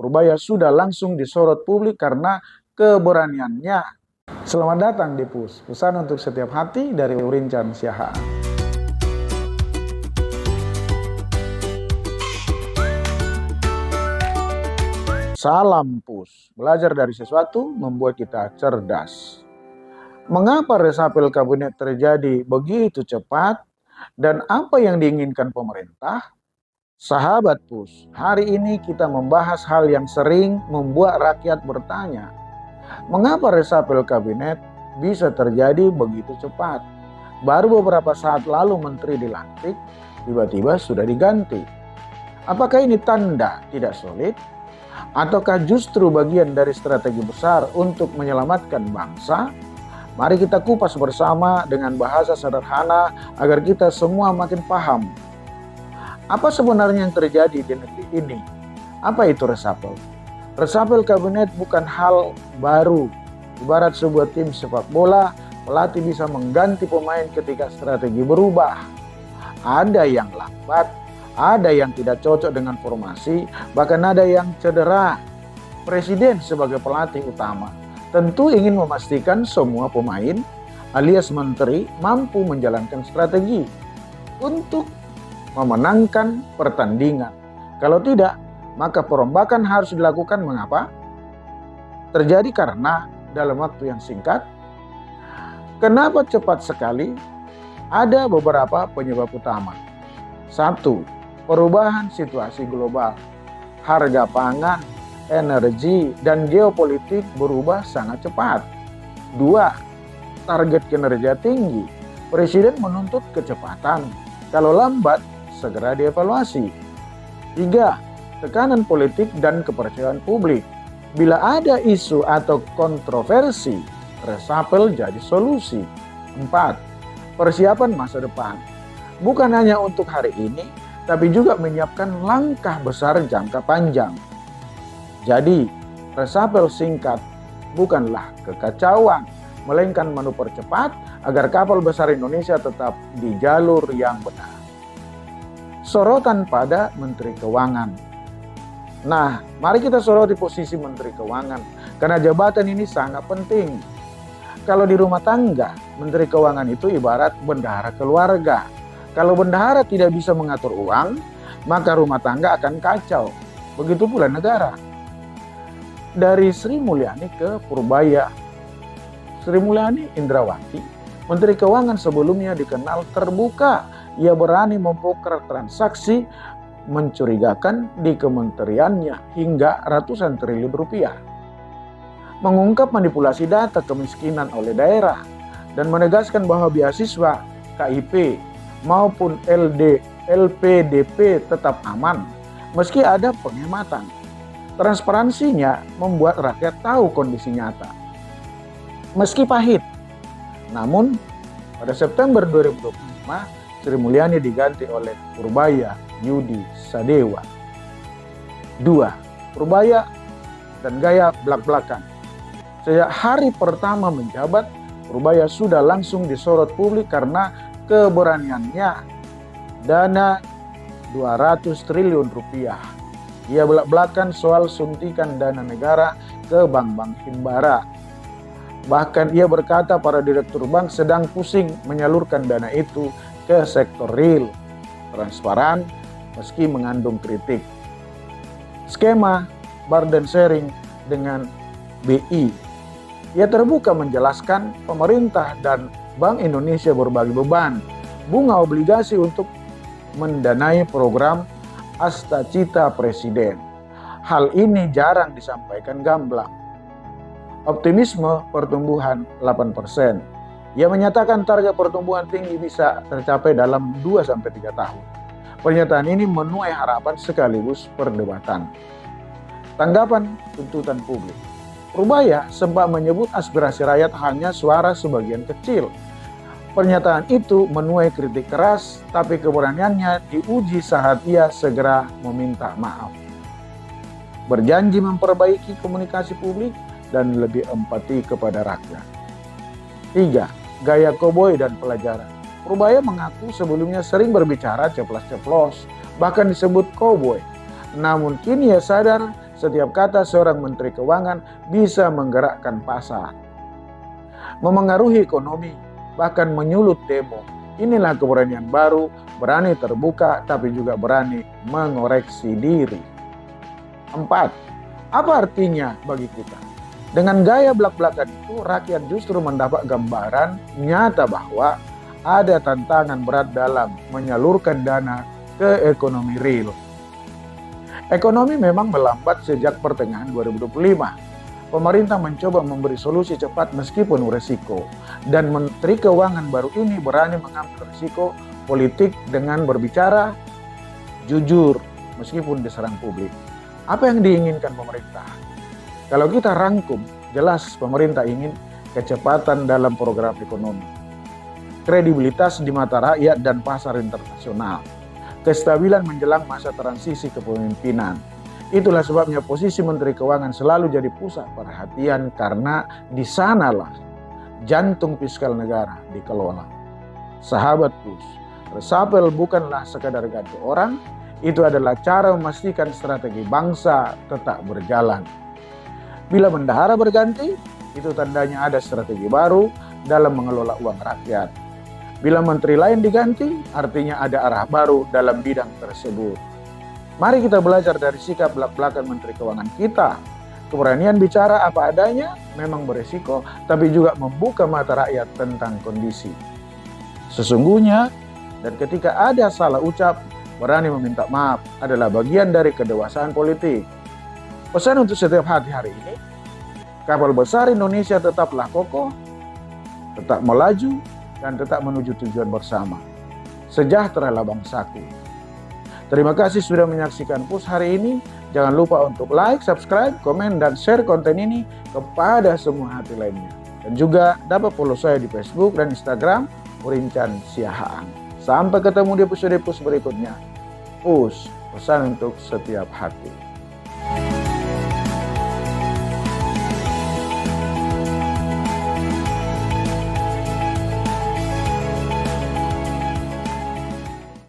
Purbaya sudah langsung disorot publik karena keberaniannya. Selamat datang di PUS, pesan untuk setiap hati dari Urinchan Siahaan. Salam PUS, belajar dari sesuatu membuat kita cerdas. Mengapa resapel kabinet terjadi begitu cepat dan apa yang diinginkan pemerintah? Sahabat PUS, hari ini kita membahas hal yang sering membuat rakyat bertanya. Mengapa resapel kabinet bisa terjadi begitu cepat? Baru beberapa saat lalu menteri dilantik, tiba-tiba sudah diganti. Apakah ini tanda tidak solid? Ataukah justru bagian dari strategi besar untuk menyelamatkan bangsa? Mari kita kupas bersama dengan bahasa sederhana agar kita semua makin paham. Apa sebenarnya yang terjadi di negeri ini? Apa itu resapel? Resapel kabinet bukan hal baru. Ibarat sebuah tim sepak bola, pelatih bisa mengganti pemain ketika strategi berubah. Ada yang lambat, ada yang tidak cocok dengan formasi, bahkan ada yang cedera. Presiden sebagai pelatih utama tentu ingin memastikan semua pemain alias menteri mampu menjalankan strategi untuk memenangkan pertandingan. Kalau tidak, maka perombakan harus dilakukan. Mengapa? Terjadi karena dalam waktu yang singkat. Kenapa cepat sekali? Ada beberapa penyebab utama. 1. Perubahan situasi global. Harga pangan, energi, dan geopolitik berubah sangat cepat. 2. Target kinerja tinggi. Presiden menuntut kecepatan. Kalau lambat, segera dievaluasi. 3. Tekanan politik dan kepercayaan publik. Bila ada isu atau kontroversi, resapel jadi solusi. 4. Persiapan masa depan. Bukan hanya untuk hari ini, tapi juga menyiapkan langkah besar jangka panjang. Jadi, resapel singkat bukanlah kekacauan, melainkan manuver cepat agar kapal besar Indonesia tetap di jalur yang benar. Sorotan pada Menteri Keuangan. Nah, mari kita soroti posisi Menteri Keuangan, karena jabatan ini sangat penting. Kalau di rumah tangga, Menteri Keuangan itu ibarat bendahara keluarga. Kalau bendahara tidak bisa mengatur uang, maka rumah tangga akan kacau. Begitu pula negara. Dari Sri Mulyani ke Purbaya. Sri Mulyani Indrawati, Menteri Keuangan sebelumnya dikenal terbuka. Ia berani membongkar transaksi mencurigakan di kementeriannya hingga ratusan triliun rupiah. Mengungkap manipulasi data kemiskinan oleh daerah dan menegaskan bahwa beasiswa KIP maupun LPDP tetap aman meski ada penghematan. Transparansinya membuat rakyat tahu kondisi nyata. Meski pahit, namun pada September 2025 Sri Mulyani diganti oleh Purbaya Yudi Sadewa. 2. Purbaya dan gaya belak-belakan. Sejak hari pertama menjabat, Purbaya sudah langsung disorot publik karena keberaniannya. Dana 200 triliun rupiah. Ia belak-belakan soal suntikan dana negara ke bank-bank himbara. Bahkan ia berkata para direktur bank sedang pusing menyalurkan dana itu ke sektor real, transparan, meski mengandung kritik. Skema burden sharing dengan BI. Ia terbuka menjelaskan pemerintah dan Bank Indonesia berbagi beban bunga obligasi untuk mendanai program Astacita Presiden. Hal ini jarang disampaikan gamblang. Optimisme pertumbuhan 8%. Ia menyatakan target pertumbuhan tinggi bisa tercapai dalam 2-3 tahun. Pernyataan ini menuai harapan sekaligus perdebatan. Tanggapan tuntutan publik. Purbaya sempat menyebut aspirasi rakyat hanya suara sebagian kecil. Pernyataan itu menuai kritik keras, tapi keberaniannya diuji saat ia segera meminta maaf. Berjanji memperbaiki komunikasi publik dan lebih empati kepada rakyat. 3. Gaya koboi dan pelajaran. Purbaya mengaku sebelumnya sering berbicara ceplas-ceplos, bahkan disebut koboi. Namun kini ia sadar setiap kata seorang Menteri Keuangan bisa menggerakkan pasar, memengaruhi ekonomi, bahkan menyulut demo. Inilah keberanian baru, berani terbuka tapi juga berani mengoreksi diri. 4. Apa artinya bagi kita? Dengan gaya belak-belakan itu, rakyat justru mendapat gambaran nyata bahwa ada tantangan berat dalam menyalurkan dana ke ekonomi real. Ekonomi memang melambat sejak pertengahan 2025. Pemerintah mencoba memberi solusi cepat meskipun berisiko. Dan Menteri Keuangan baru ini berani mengambil risiko politik dengan berbicara jujur meskipun diserang publik. Apa yang diinginkan pemerintah? Kalau kita rangkum, jelas pemerintah ingin kecepatan dalam program ekonomi, kredibilitas di mata rakyat dan pasar internasional, kestabilan menjelang masa transisi kepemimpinan. Itulah sebabnya posisi Menteri Keuangan selalu jadi pusat perhatian karena di sanalah jantung fiskal negara dikelola. Sahabat Plus, resapel bukanlah sekadar ganti orang, itu adalah cara memastikan strategi bangsa tetap berjalan. Bila bendahara berganti, itu tandanya ada strategi baru dalam mengelola uang rakyat. Bila menteri lain diganti, artinya ada arah baru dalam bidang tersebut. Mari kita belajar dari sikap belak-belakan Menteri Keuangan kita. Keberanian bicara apa adanya memang berisiko, tapi juga membuka mata rakyat tentang kondisi. Sesungguhnya, dan ketika ada salah ucap, berani meminta maaf adalah bagian dari kedewasaan politik. Pesan untuk setiap hati hari ini, kapal besar Indonesia tetaplah kokoh, tetap melaju, dan tetap menuju tujuan bersama. Sejahteralah bangsaku. Terima kasih sudah menyaksikan Pus hari ini. Jangan lupa untuk like, subscribe, komen, dan share konten ini kepada semua hati lainnya. Dan juga dapat follow saya di Facebook dan Instagram, Rincan Siahaan. Sampai ketemu di episode Pus berikutnya. Pus, pesan untuk setiap hati.